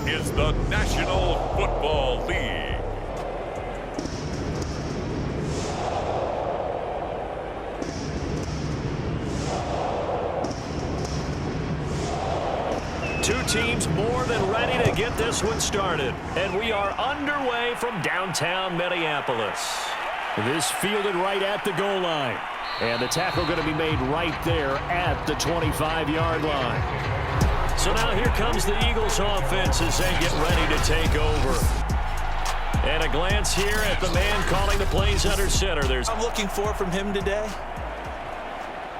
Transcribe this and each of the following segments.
is the National Football League. Two teams more than ready to get this one started. And we are underway from downtown Minneapolis. This fielded right at the goal line. And the tackle going to be made right there at the 25-yard line. So now here comes the Eagles offense as they get ready to take over. And a glance here at the man calling the plays under center. I'm looking for from him today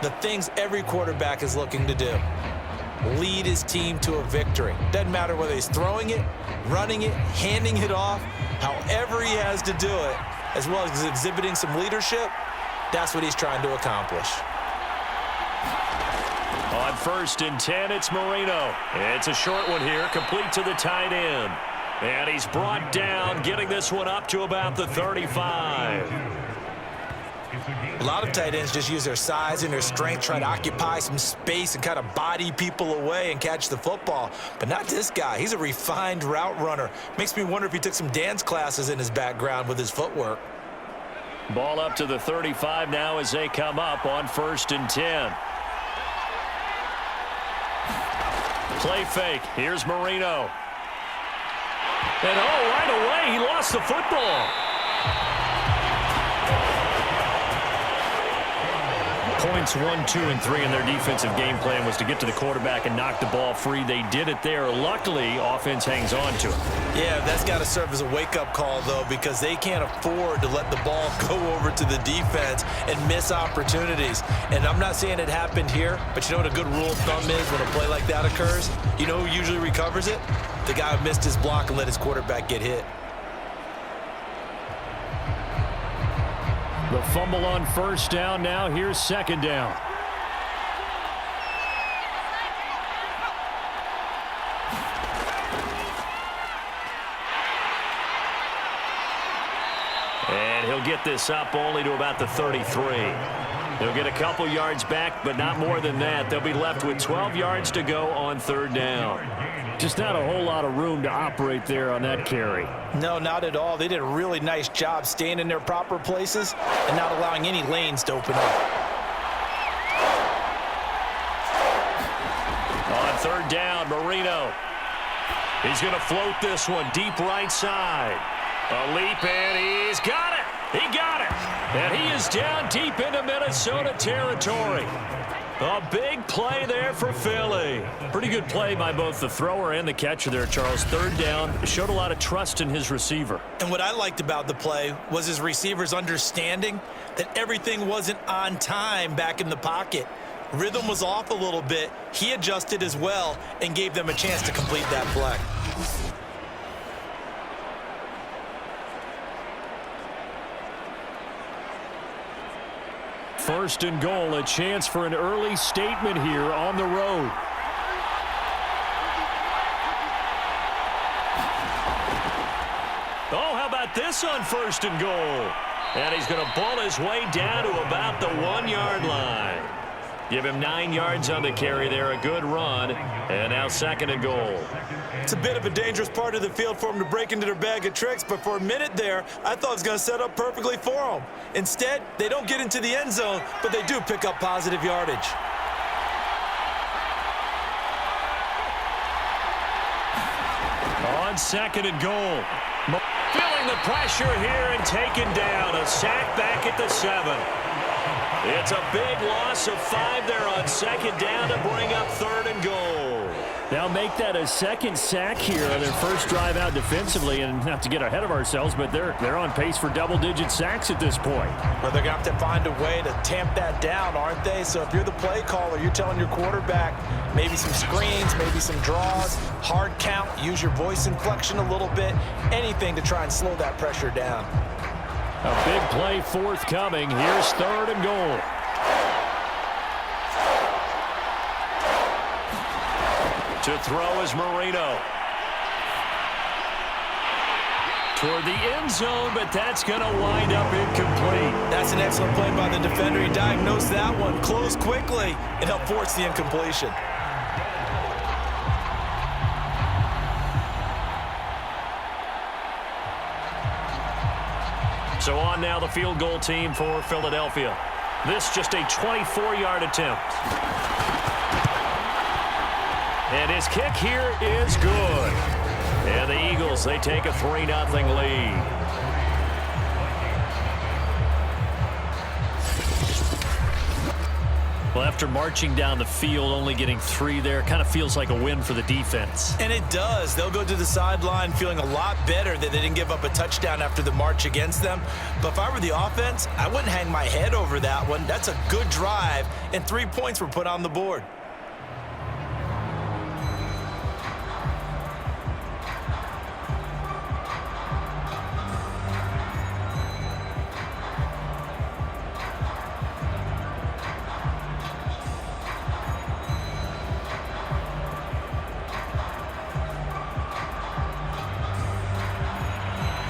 the things every quarterback is looking to do. Lead his team to a victory. Doesn't matter whether he's throwing it, running it, handing it off, however he has to do it, as well as exhibiting some leadership, that's what he's trying to accomplish. On 1st and 10, it's Marino. It's a short one here, complete to the tight end. And he's brought down, getting this one up to about the 35. A lot of tight ends just use their size and their strength, try to occupy some space and kind of body people away and catch the football. But not this guy. He's a refined route runner. Makes me wonder if he took some dance classes in his background with his footwork. Ball up to the 35 now as they come up on 1st and 10. Play fake. Here's Marino. And right away, he lost the football. Points 1, 2, and 3 in their defensive game plan was to get to the quarterback and knock the ball free. They did it there. Luckily, offense hangs on to it. Yeah, that's got to serve as a wake-up call, though, because they can't afford to let the ball go over to the defense and miss opportunities. And I'm not saying it happened here, but you know what a good rule of thumb is when a play like that occurs? You know who usually recovers it? The guy who missed his block and let his quarterback get hit. The fumble on 1st down. Now here's 2nd down. And he'll get this up only to about the 33. He'll get a couple yards back, but not more than that. They'll be left with 12 yards to go on 3rd down. Just not a whole lot of room to operate there on that carry. No, not at all. They did a really nice job staying in their proper places and not allowing any lanes to open up. On 3rd down, Marino. He's going to float this one deep right side. A leap, and he's got it. He got it. And he is down deep into Minnesota territory. A big play there for Philly. Pretty good play by both the thrower and the catcher there, Charles. 3rd down, showed a lot of trust in his receiver. And what I liked about the play was his receiver's understanding that everything wasn't on time back in the pocket. Rhythm was off a little bit. He adjusted as well and gave them a chance to complete that play. First and goal, a chance for an early statement here on the road. Oh, how about this on 1st and goal? And he's going to ball his way down to about the 1-yard line. Give him 9 yards on the carry there, a good run. And now 2nd and goal. It's a bit of a dangerous part of the field for him to break into their bag of tricks, but for a minute there, I thought it was going to set up perfectly for him. Instead, they don't get into the end zone, but they do pick up positive yardage. On 2nd and goal. Feeling the pressure here and taken down. A sack back at the 7. It's a big loss of 5 there on 2nd down to bring up 3rd and goal. They'll make that a 2nd sack here on their first drive out defensively, and not to get ahead of ourselves, but they're on pace for double-digit sacks at this point. Well, they're going to have to find a way to tamp that down, aren't they? So if you're the play caller, you're telling your quarterback maybe some screens, maybe some draws, hard count, use your voice inflection a little bit, anything to try and slow that pressure down. A big play forthcoming. Here's 3rd and goal. To throw is Marino. Toward the end zone, but that's going to wind up incomplete. That's an excellent play by the defender. He diagnosed that one, closed quickly, and helped force the incompletion. So on now the field goal team for Philadelphia. This just a 24-yard attempt. And his kick here is good. And the Eagles, they take a 3-0 lead. Well, after marching down the field, only getting 3 there, kind of feels like a win for the defense. And it does. They'll go to the sideline feeling a lot better that they didn't give up a touchdown after the march against them. But if I were the offense, I wouldn't hang my head over that one. That's a good drive, and 3 points were put on the board.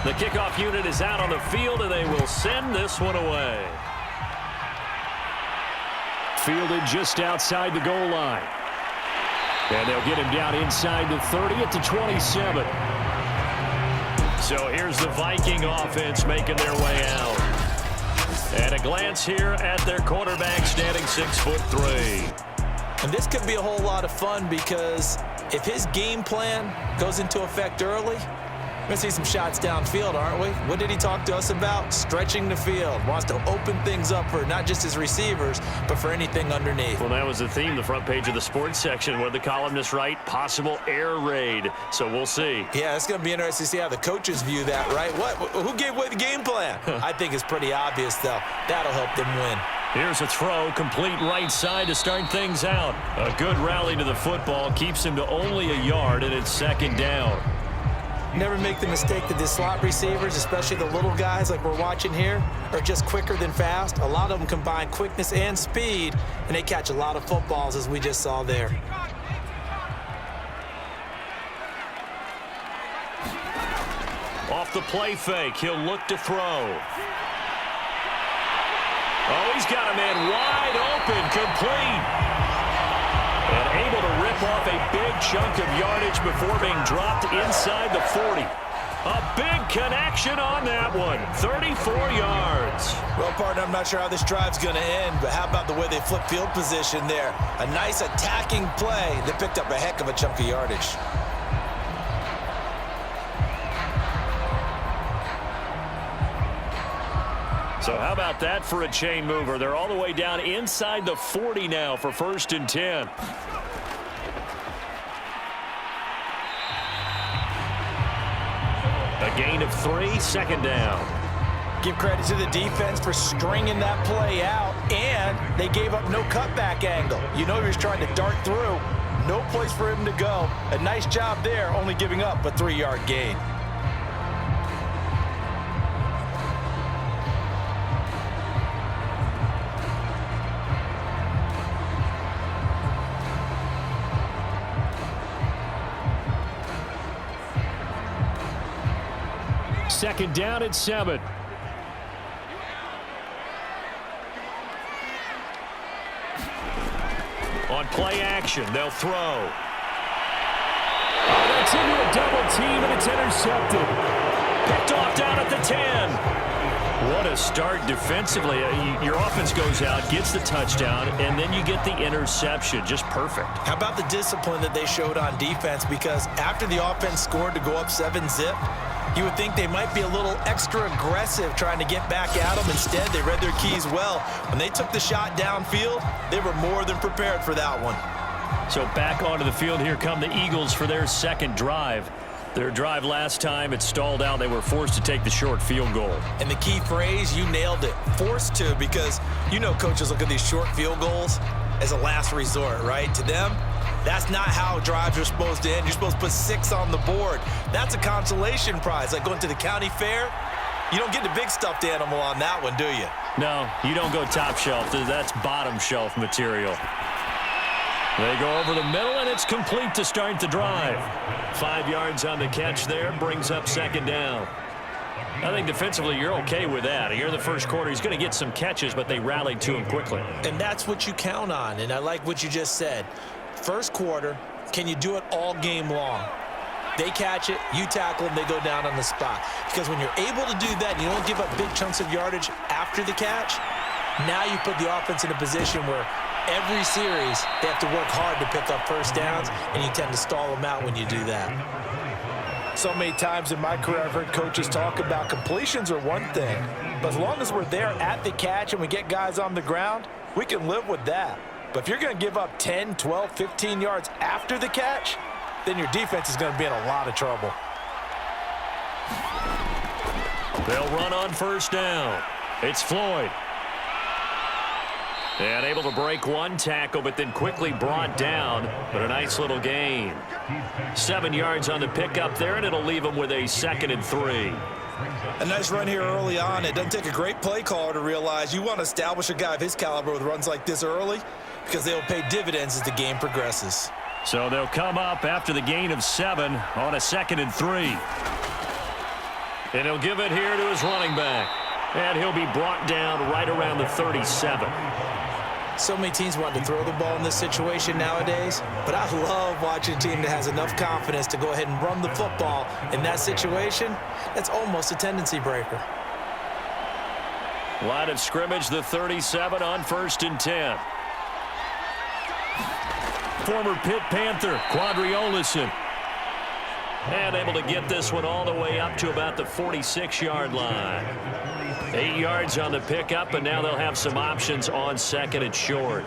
The kickoff unit is out on the field, and they will send this one away. Fielded just outside the goal line. And they'll get him down inside the 30 at the 27. So here's the Viking offense making their way out. And a glance here at their quarterback standing 6'3". And this could be a whole lot of fun because if his game plan goes into effect early, we're going to see some shots downfield, aren't we? What did he talk to us about? Stretching the field. Wants to open things up for not just his receivers, but for anything underneath. Well, that was the theme, the front page of the sports section, where the columnists write possible air raid. So we'll see. Yeah, it's going to be interesting to see how the coaches view that, right? Who gave away the game plan? I think it's pretty obvious, though. That'll help them win. Here's a throw, complete right side to start things out. A good rally to the football keeps him to only a yard, and it's 2nd down. Never make the mistake that the slot receivers, especially the little guys like we're watching here, are just quicker than fast. A lot of them combine quickness and speed, and they catch a lot of footballs, as we just saw there. Off the play fake, he'll look to throw. Oh, he's got a man wide open, complete. And able to rip off a big chunk of yardage before being dropped inside the 40. A big connection on that one. 34 yards. Well, partner, I'm not sure how this drive's going to end, but how about the way they flip field position there? A nice attacking play that picked up a heck of a chunk of yardage. So how about that for a chain mover? They're all the way down inside the 40 now for 1st and 10. A gain of 3, 2nd down. Give credit to the defense for stringing that play out, and they gave up no cutback angle. You know he was trying to dart through. No place for him to go. A nice job there, only giving up a 3-yard gain. Second down at 7. On play action, they'll throw. Oh, that's into a double team, and it's intercepted. Picked off down at the 10. What a start defensively. Your offense goes out, gets the touchdown, and then you get the interception. Just perfect. How about the discipline that they showed on defense? Because after the offense scored to go up 7-zip, you would think they might be a little extra aggressive trying to get back at them. Instead, they read their keys well. When they took the shot downfield, they were more than prepared for that one. So back onto the field, here come the Eagles for their 2nd drive. Their drive last time, it stalled out. They were forced to take the short field goal. And the key phrase, you nailed it. Forced to, because you know coaches look at these short field goals as a last resort, right? To them, that's not how drives are supposed to end. You're supposed to put 6 on the board. That's a consolation prize, like going to the county fair. You don't get the big stuffed animal on that one, do you? No, you don't go top shelf. That's bottom shelf material. They go over the middle, and it's complete to start the drive. 5 yards on the catch there, brings up 2nd down. I think defensively you're okay with that. Here in the first quarter, he's going to get some catches, but they rallied to him quickly. And that's what you count on, and I like what you just said. First quarter, can you do it all game long? They catch it, you tackle them, they go down on the spot. Because when you're able to do that and you don't give up big chunks of yardage after the catch, now you put the offense in a position where every series they have to work hard to pick up first downs, and you tend to stall them out when you do that. So many times in my career I've heard coaches talk about completions are one thing, but as long as we're there at the catch and we get guys on the ground, we can live with that. But if you're going to give up 10, 12, 15 yards after the catch, then your defense is going to be in a lot of trouble. They'll run on first down. It's Floyd. And able to break one tackle, but then quickly brought down. But a nice little gain. 7 yards on the pickup there, and it'll leave them with a 2nd and 3. A nice run here early on. It doesn't take a great play caller to realize you want to establish a guy of his caliber with runs like this early, because they'll pay dividends as the game progresses. So they'll come up after the gain of 7 on a 2nd and 3. And he'll give it here to his running back. And he'll be brought down right around the 37. So many teams want to throw the ball in this situation nowadays, but I love watching a team that has enough confidence to go ahead and run the football in that situation. That's almost a tendency breaker. Line of scrimmage, the 37 on 1st and 10. Former Pitt Panther, Quadriolison. And able to get this one all the way up to about the 46-yard line. 8 yards on the pickup, and now they'll have some options on 2nd and short.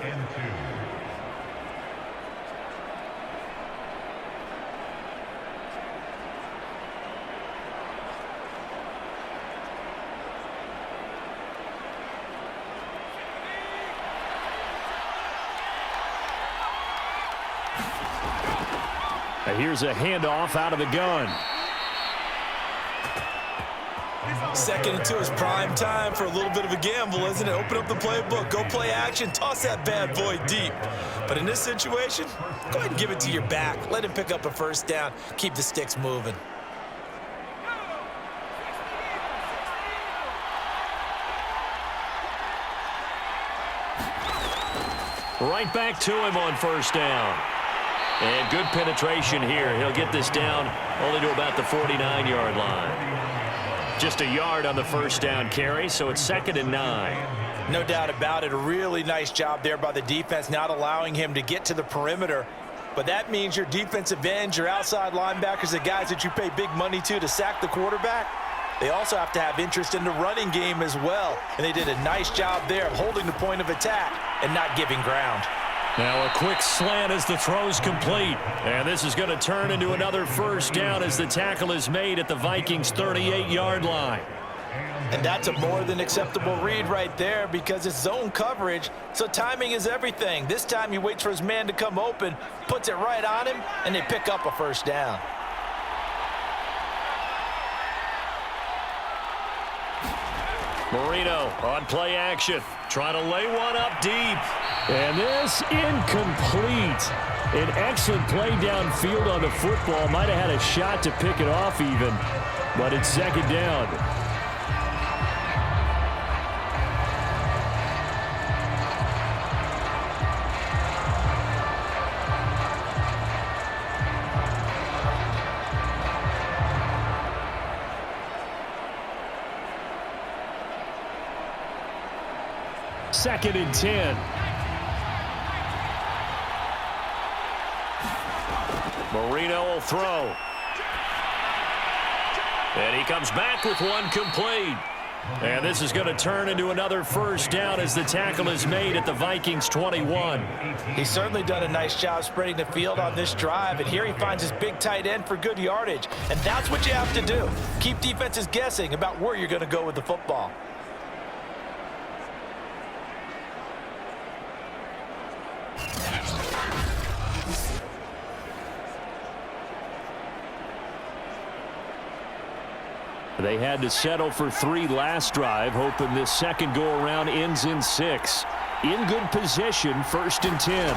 And here's a handoff out of the gun. 2nd and 2 is prime time for a little bit of a gamble, isn't it? Open up the playbook, go play action, toss that bad boy deep. But in this situation, go ahead and give it to your back. Let him pick up a first down. Keep the sticks moving. Right back to him on first down. And good penetration here. He'll get this down only to about the 49-yard line. Just a yard on the first down carry, so it's 2nd and 9. No doubt about it. A really nice job there by the defense, not allowing him to get to the perimeter. But that means your defensive ends, your outside linebackers, the guys that you pay big money to sack the quarterback, they also have to have interest in the running game as well. And they did a nice job there of holding the point of attack and not giving ground. Now a quick slant as the throw's complete. And this is going to turn into another first down as the tackle is made at the Vikings' 38-yard line. And that's a more than acceptable read right there because it's zone coverage, so timing is everything. This time he waits for his man to come open, puts it right on him, and they pick up a first down. Marino on play action, trying to lay one up deep. And this incomplete. An excellent play downfield on the football. Might have had a shot to pick it off even, but it's 2nd down. Second and 10. Marino will throw. And he comes back with one complete. And this is going to turn into another first down as the tackle is made at the Vikings' 21. He's certainly done a nice job spreading the field on this drive, and here he finds his big tight end for good yardage. And that's what you have to do. Keep defenses guessing about where you're going to go with the football. They had to settle for 3 last drive, hoping this second go-around ends in 6. In good position, 1st and 10.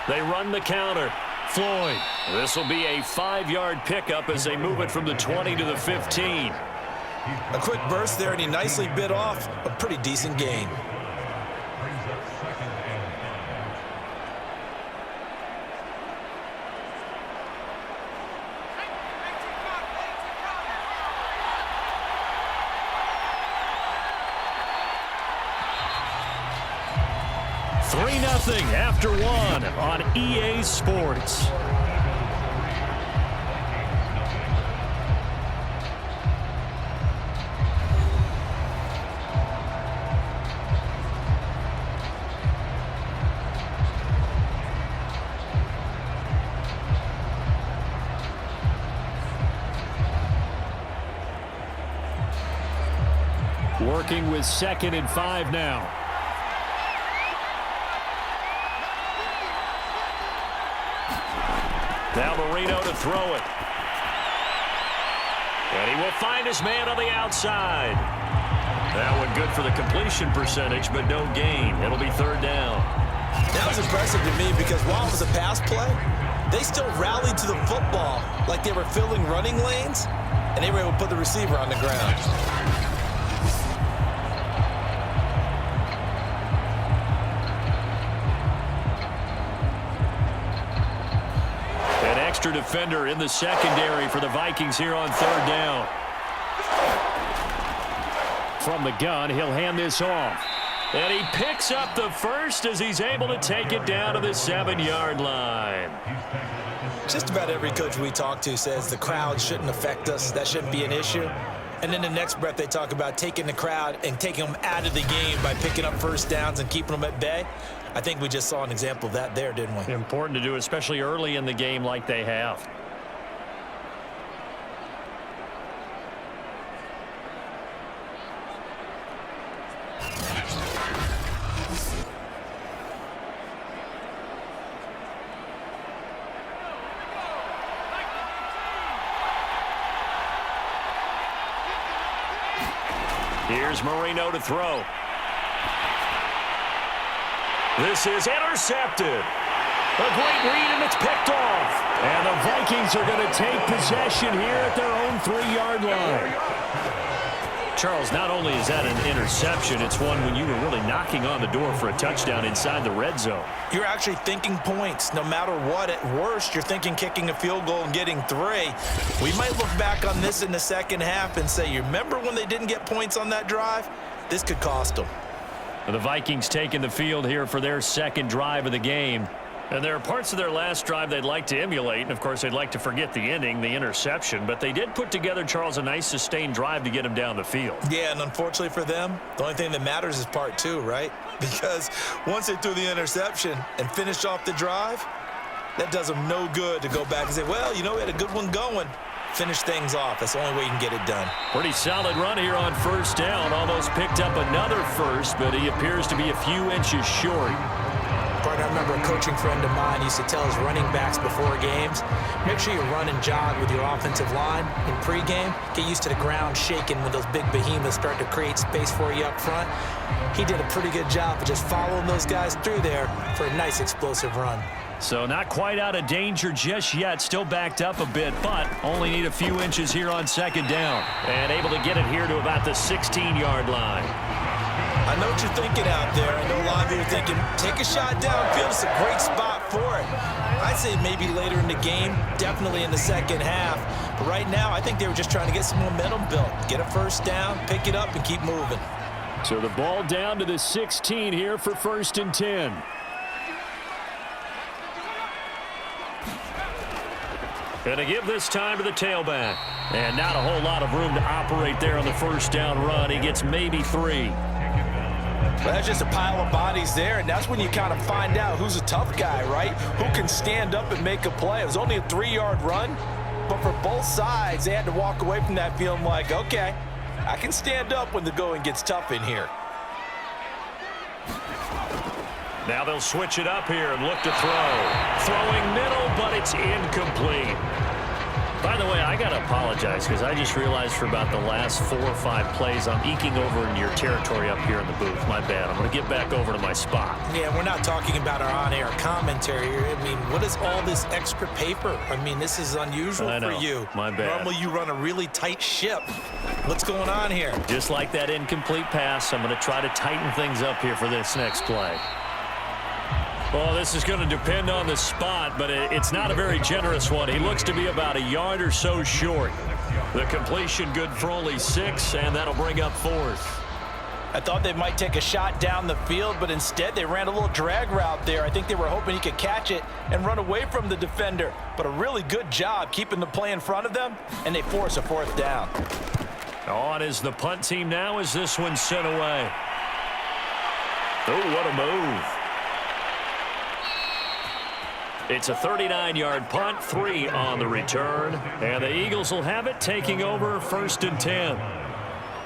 They run the counter. Floyd. This will be a 5-yard pickup as they move it from the 20 to the 15. A quick burst there, and he nicely bit off a pretty decent gain. after one on EA Sports. Working with 2nd and 5 now. Now Marino to throw it. And he will find his man on the outside. That one good for the completion percentage, but no gain. It'll be 3rd down. That was impressive to me because while it was a pass play, they still rallied to the football like they were filling running lanes, and they were able to put the receiver on the ground. Extra defender in the secondary for the Vikings here on 3rd down. From the gun, he'll hand this off. And he picks up the first as he's able to take it down to the 7-yard line. Just about every coach we talk to says the crowd shouldn't affect us. That shouldn't be an issue. And then the next breath they talk about taking the crowd and taking them out of the game by picking up first downs and keeping them at bay. I think we just saw an example of that there, didn't we? Important to do, especially early in the game like they have. Here's Marino to throw. This is intercepted. A great read, and it's picked off. And the Vikings are going to take possession here at their own 3-yard line. Charles, not only is that an interception, it's one when you were really knocking on the door for a touchdown inside the red zone. You're actually thinking points. No matter what, at worst, you're thinking kicking a field goal and getting 3. We might look back on this in the second half and say, you remember when they didn't get points on that drive? This could cost them. The Vikings taking the field here for their 2nd drive of the game. And there are parts of their last drive they'd like to emulate, and of course they'd like to forget the ending, the interception, but they did put together, Charles, a nice sustained drive to get them down the field. Yeah, and unfortunately for them, the only thing that matters is part 2, right? Because once they threw the interception and finished off the drive, that does them no good to go back and say, well, you know, we had a good one going. Finish things off. That's the only way you can get it done. Pretty solid run here on 1st down. Almost picked up another first, but he appears to be a few inches short. Partner, I remember a coaching friend of mine used to tell his running backs before games, make sure you run and jog with your offensive line in pregame. Get used to the ground shaking when those big behemoths start to create space for you up front. He did a pretty good job of just following those guys through there for a nice explosive run. So not quite out of danger just yet. Still backed up a bit, but only need a few inches here on 2nd down. And able to get it here to about the 16-yard line. I know what you're thinking out there. I know a lot of you are thinking, take a shot downfield. It's a great spot for it. I'd say maybe later in the game, definitely in the second half. But right now, I think they were just trying to get some momentum built. Get a first down, pick it up, and keep moving. So the ball down to the 16 here for 1st and 10. Going to give this time to the tailback. And not a whole lot of room to operate there on the 1st down run. He gets maybe 3. Well, that's just a pile of bodies there, and that's when you kind of find out who's a tough guy, right? Who can stand up and make a play. It was only a 3-yard run, but for both sides, they had to walk away from that feeling like, okay, I can stand up when the going gets tough in here. Now they'll switch it up here and look to throw. Throwing middle, but it's incomplete. By the way, I got to apologize because I just realized for about the last 4 or 5 plays, I'm eking over into your territory up here in the booth. My bad. I'm going to get back over to my spot. Yeah, we're not talking about our on-air commentary here. I mean, what is all this extra paper? I mean, this is unusual for you. My bad. Normally you run a really tight ship. What's going on here? Just like that incomplete pass, I'm going to try to tighten things up here for this next play. Well, this is going to depend on the spot, but it's not a very generous one. He looks to be about a yard or so short. The completion good for only 6, and that'll bring up 4th. I thought they might take a shot down the field, but instead they ran a little drag route there. I think they were hoping he could catch it and run away from the defender. But a really good job keeping the play in front of them, and they force a fourth down. On is the punt team now as this one's sent away. Oh, what a move. It's a 39-yard punt, 3 on the return. And the Eagles will have it, taking over 1st and 10.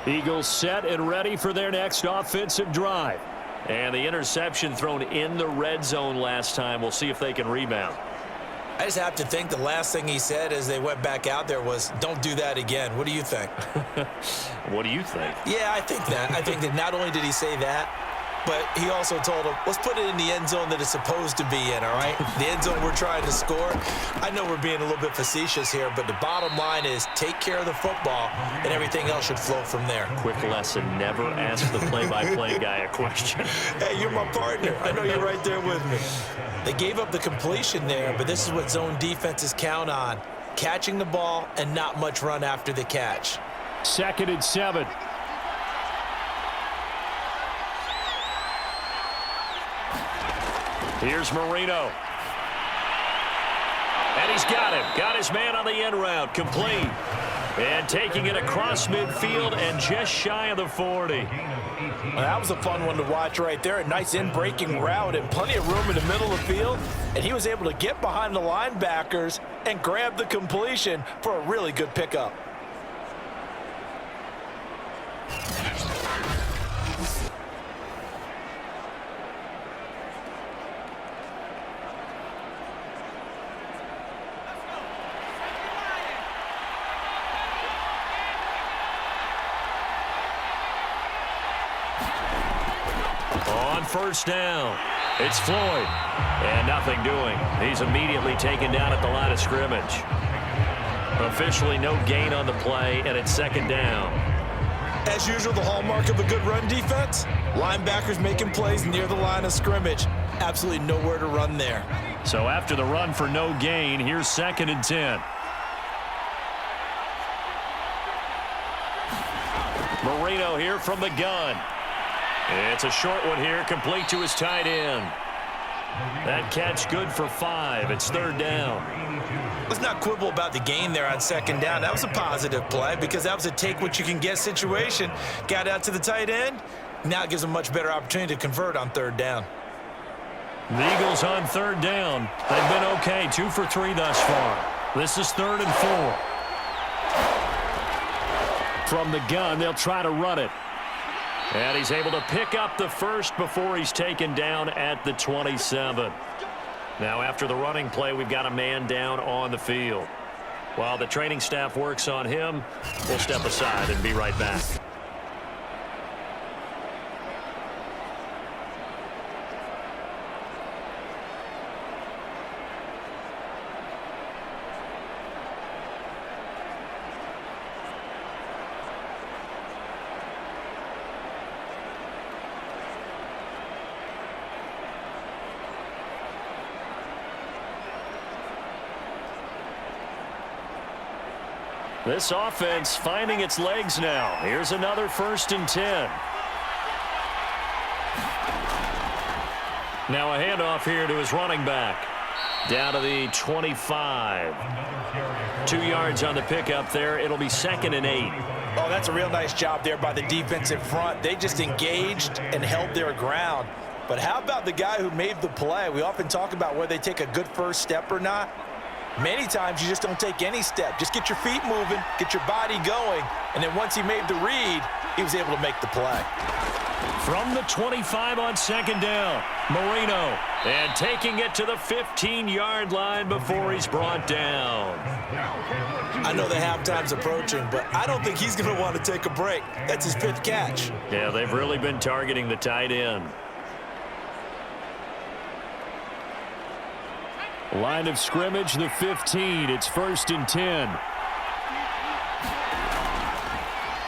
Eagles set and ready for their next offensive drive. And the interception thrown in the red zone last time. We'll see if they can rebound. I just have to think the last thing he said as they went back out there was, don't do that again. What do you think? What do you think? Yeah, I think that. I think that not only did he say that, but he also told him, let's put it in the end zone that it's supposed to be in, all right? The end zone we're trying to score. I know we're being a little bit facetious here, but the bottom line is take care of the football, and everything else should flow from there. Quick lesson, never ask the play-by-play guy a question. Hey, you're my partner. I know you're right there with me. They gave up the completion there, but this is what zone defenses count on. Catching the ball and not much run after the catch. 2nd and 7. Here's Marino. And he's got him. Got his man on the end route. Complete. And taking it across midfield and just shy of the 40. Well, that was a fun one to watch right there. A nice in-breaking route and plenty of room in the middle of the field. And he was able to get behind the linebackers and grab the completion for a really good pickup. On 1st down, it's Floyd. And nothing doing. He's immediately taken down at the line of scrimmage. Officially no gain on the play, and it's 2nd down. As usual, the hallmark of a good run defense, linebackers making plays near the line of scrimmage. Absolutely nowhere to run there. So after the run for no gain, here's 2nd and 10. Marino here from the gun. It's a short one here, complete to his tight end. That catch good for 5. It's 3rd down. Let's not quibble about the gain there on 2nd down. That was a positive play because that was a take-what-you-can-get situation. Got out to the tight end. Now it gives them a much better opportunity to convert on 3rd down. The Eagles on 3rd down. They've been okay, 2 for 3 thus far. This is 3rd and 4. From the gun, they'll try to run it. And he's able to pick up the first before he's taken down at the 27. Now after the running play, we've got a man down on the field. While the training staff works on him, we'll step aside and be right back. This offense finding its legs now. Here's another 1st and 10. Now a handoff here to his running back. Down to the 25. 2 yards on the pickup there. It'll be 2nd and 8. Oh, that's a real nice job there by the defensive front. They just engaged and held their ground. But how about the guy who made the play? We often talk about whether they take a good first step or not. Many times you just don't take any step. Just get your feet moving, get your body going, and then once he made the read, he was able to make the play. From the 25 on 2nd down, Marino, and taking it to the 15-yard line before he's brought down. I know the halftime's approaching, but I don't think he's going to want to take a break. That's his 5th catch. Yeah, they've really been targeting the tight end. Line of scrimmage, the 15. It's 1st and 10.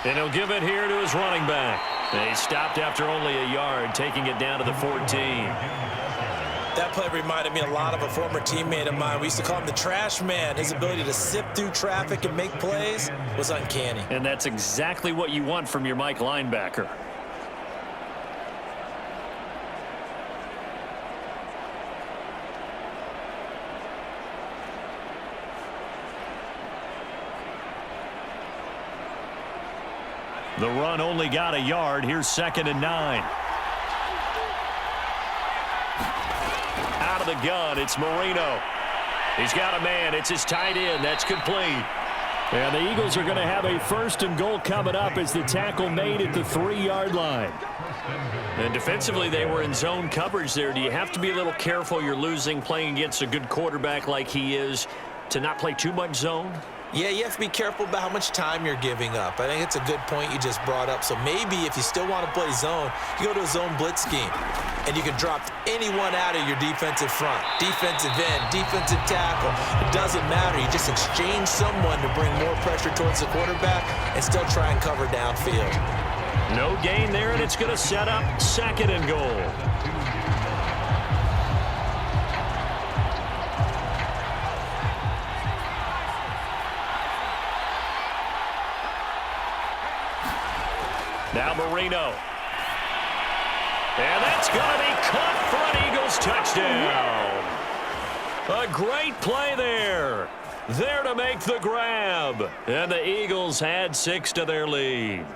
And he'll give it here to his running back. He stopped after only a yard, taking it down to the 14. That play reminded me a lot of a former teammate of mine. We used to call him the trash man. His ability to sift through traffic and make plays was uncanny. And that's exactly what you want from your Mike linebacker. The run only got a yard. Here's 2nd and 9. Out of the gun, it's Marino. He's got a man. It's his tight end. That's complete. And the Eagles are going to have a 1st and goal coming up as the tackle made at the 3-yard line. And defensively, they were in zone coverage there. Do you have to be a little careful? You're losing, playing against a good quarterback like he is, to not play too much zone? Yeah, you have to be careful about how much time you're giving up. I think it's a good point you just brought up. So maybe if you still want to play zone, you go to a zone blitz scheme. And you can drop anyone out of your defensive front. Defensive end, defensive tackle. It doesn't matter. You just exchange someone to bring more pressure towards the quarterback and still try and cover downfield. No gain there, and it's going to set up 2nd and goal. Now Marino. And that's going to be caught for an Eagles touchdown. A great play there. There to make the grab. And the Eagles add 6 to their lead.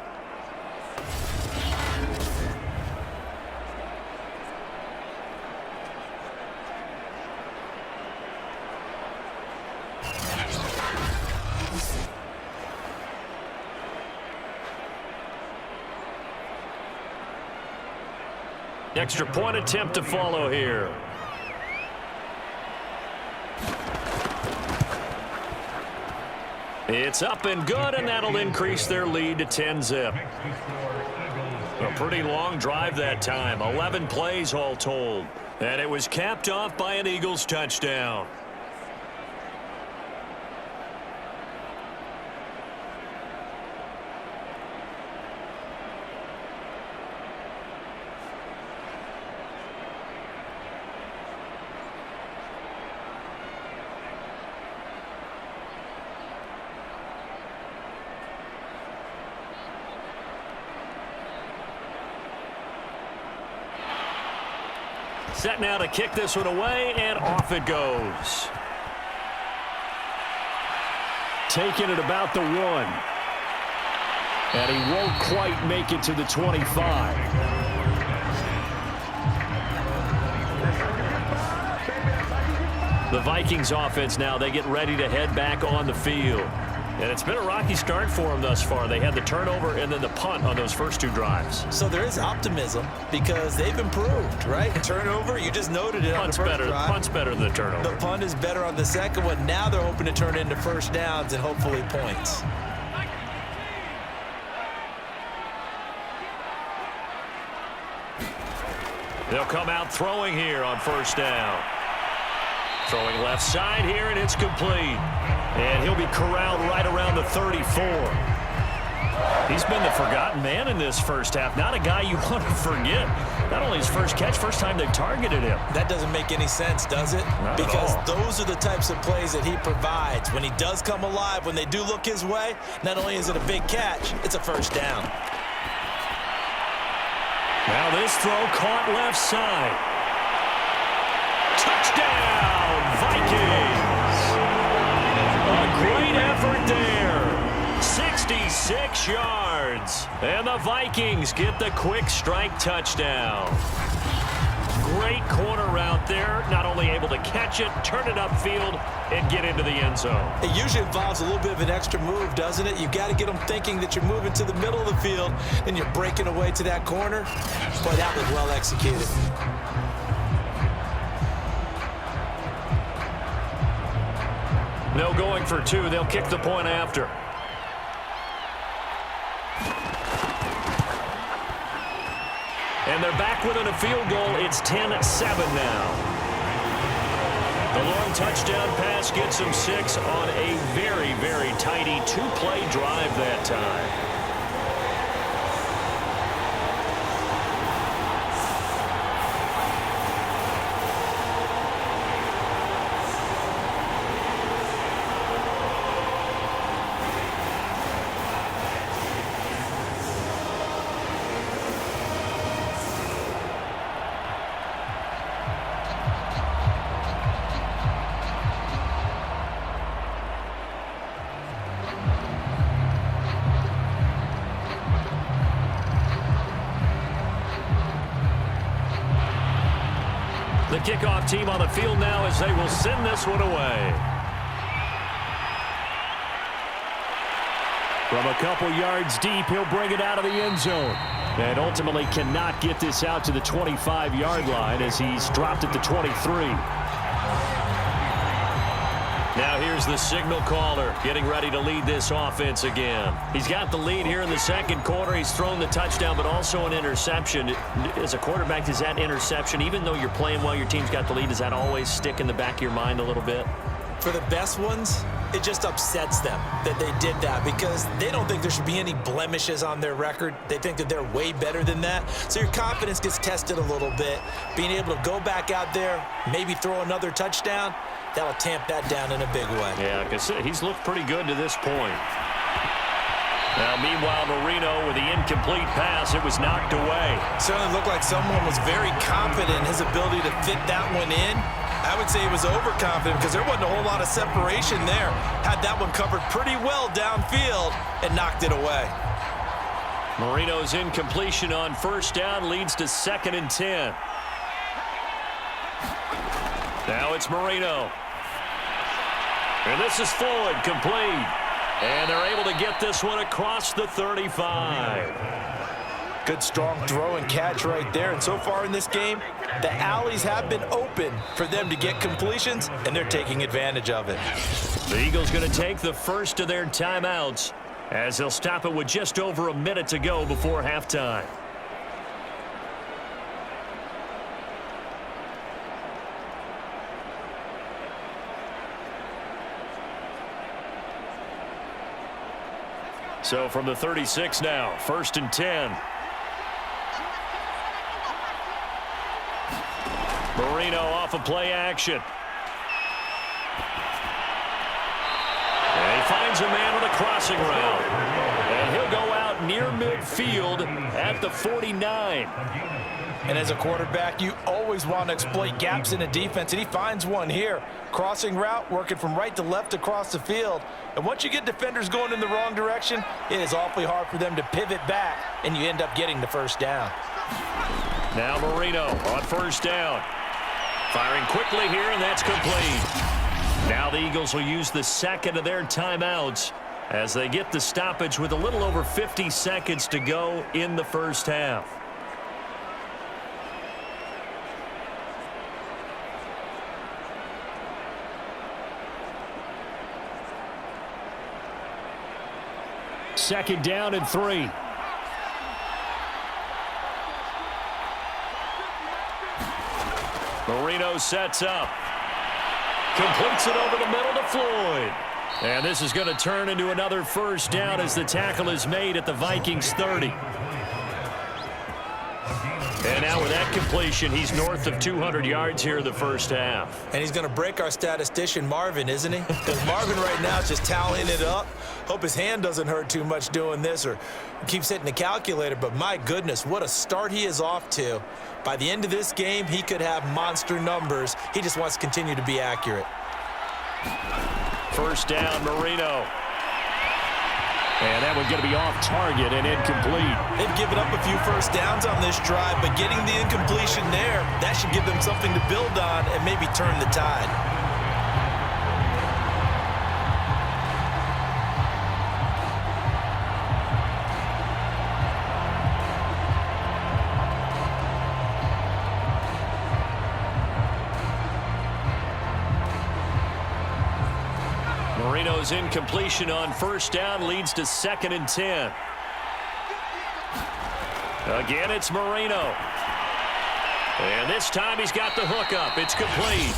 Extra point attempt to follow here. It's up and good, and that'll increase their lead to 10-zip. A pretty long drive that time, 11 plays all told. And it was capped off by an Eagles touchdown. Set now to kick this one away, and off it goes. Taking it about the 1. And he won't quite make it to the 25. The Vikings offense now, they get ready to head back on the field. And it's been a rocky start for them thus far. They had the turnover and then the punt on those first 2 drives. So there is optimism because they've improved, right? Turnover, you just noted it on the first drive. Punt's better than the turnover. The punt is better on the second one. Now they're hoping to turn it into first downs and hopefully points. They'll come out throwing here on first down. Throwing left side here, and it's complete. And he'll be corralled right around the 34. He's been the forgotten man in this first half. Not a guy you want to forget. Not only his first catch, first time they targeted him. That doesn't make any sense, does it? Because those are the types of plays that he provides. When he does come alive, when they do look his way, not only is it a big catch, it's a first down. Now this throw caught left side. Touchdown, Vikings! A great effort there. 66 yards. And the Vikings get the quick strike touchdown. Great corner route there. Not only able to catch it, turn it upfield, and get into the end zone. It usually involves a little bit of an extra move, doesn't it? You've got to get them thinking that you're moving to the middle of the field and you're breaking away to that corner. Boy, that was well executed. No going for 2. They'll kick the point after. And they're back within a field goal. It's 10-7 now. The long touchdown pass gets them 6 on a very, very tidy 2-play drive that time. the kickoff team on the field now as they will send this one away. From a couple yards deep, he'll bring it out of the end zone. And ultimately cannot get this out to the 25-yard line as he's dropped at the 23. Now here's the signal caller getting ready to lead this offense again. He's got the lead here in the second quarter. He's thrown the touchdown, but also an interception. As a quarterback, does that interception, even though you're playing well, your team's got the lead, does that always stick in the back of your mind a little bit? For the best ones, it just upsets them that they did that because they don't think there should be any blemishes on their record. They think that they're way better than that. So your confidence gets tested a little bit. Being able to go back out there, maybe throw another touchdown, that'll tamp that down in a big way. Yeah, because he's looked pretty good to this point. Now, meanwhile, Marino with the incomplete pass, it was knocked away. Certainly looked like someone was very confident in his ability to fit that one in. I would say he was overconfident because there wasn't a whole lot of separation there. Had that one covered pretty well downfield and knocked it away. Marino's incompletion on first down leads to 2nd and 10. Now it's Marino. And this is Floyd, complete. And they're able to get this one across the 35. Good, strong throw and catch right there. And so far in this game, the alleys have been open for them to get completions, and they're taking advantage of it. The Eagles going to take the first of their timeouts as they'll stop it with just over a minute to go before halftime. So from the 36 now, 1st and 10. Marino off of play action. And he finds a man with a crossing route. And he'll go out near midfield at the 49. And as a quarterback, you always want to exploit gaps in a defense, and he finds one here. Crossing route, working from right to left across the field. And once you get defenders going in the wrong direction, it is awfully hard for them to pivot back, and you end up getting the first down. Now Marino on first down. Firing quickly here, and that's complete. Now the Eagles will use the second of their timeouts as they get the stoppage with a little over 50 seconds to go in the first half. Second down and 3. Marino sets up. Completes it over the middle to Floyd. And this is going to turn into another first down as the tackle is made at the Vikings 30. And now with that completion, he's north of 200 yards here in the first half. And he's going to break our statistician, Marvin, isn't he? Because Marvin right now is just tallying it up. Hope his hand doesn't hurt too much doing this or keeps hitting the calculator. But my goodness, what a start he is off to. By the end of this game, he could have monster numbers. He just wants to continue to be accurate. First down, Marino. And that one's going to be off target and incomplete. They've given up a few first downs on this drive, but getting the incompletion there, that should give them something to build on and maybe turn the tide. Marino's incompletion on first down leads to 2nd and 10. Again, it's Marino. And this time he's got the hookup. It's complete.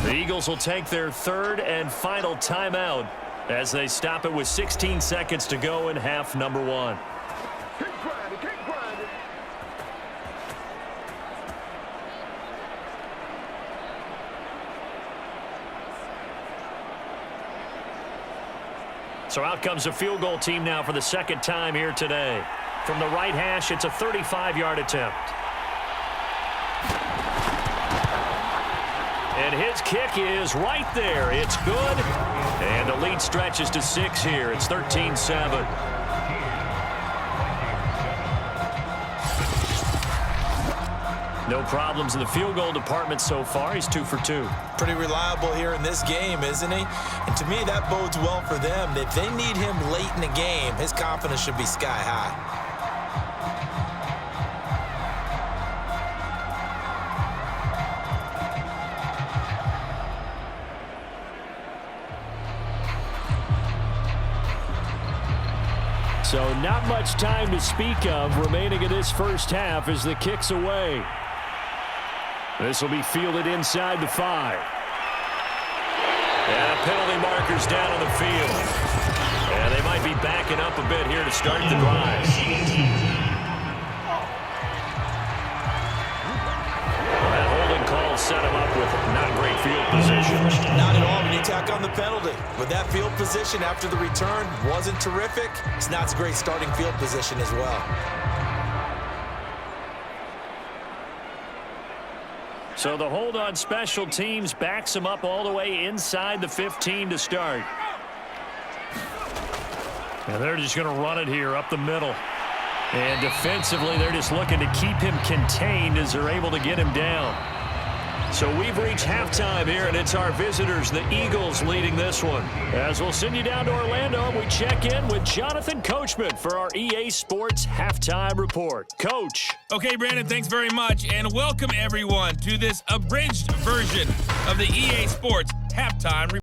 The Eagles will take their third and final timeout as they stop it with 16 seconds to go in half number 1. So out comes a field goal team now for the second time here today. From the right hash, it's a 35-yard attempt. And his kick is right there. It's good. And the lead stretches to 6 here. It's 13-7. No problems in the field goal department so far. He's 2 for 2. Pretty reliable here in this game, isn't he? And to me, that bodes well for them. If they need him late in the game, his confidence should be sky high. So not much time to speak of remaining in this first half as the kick's away. This will be fielded inside the 5. And penalty markers down on the field. And they might be backing up a bit here to start the drive. That holding call set him up with not great field position. Not at all when you tack on the penalty. With that field position after the return wasn't terrific, it's not a great starting field position as well. So the hold on special teams backs him up all the way inside the 15 to start. And they're just going to run it here up the middle. And defensively, they're just looking to keep him contained as they're able to get him down. So we've reached halftime here, and it's our visitors, the Eagles, leading this one. As we'll send you down to Orlando, we check in with Jonathan Coachman for our EA Sports Halftime Report. Coach. Okay, Brandon, thanks very much, and welcome everyone to this abridged version of the EA Sports Halftime Report.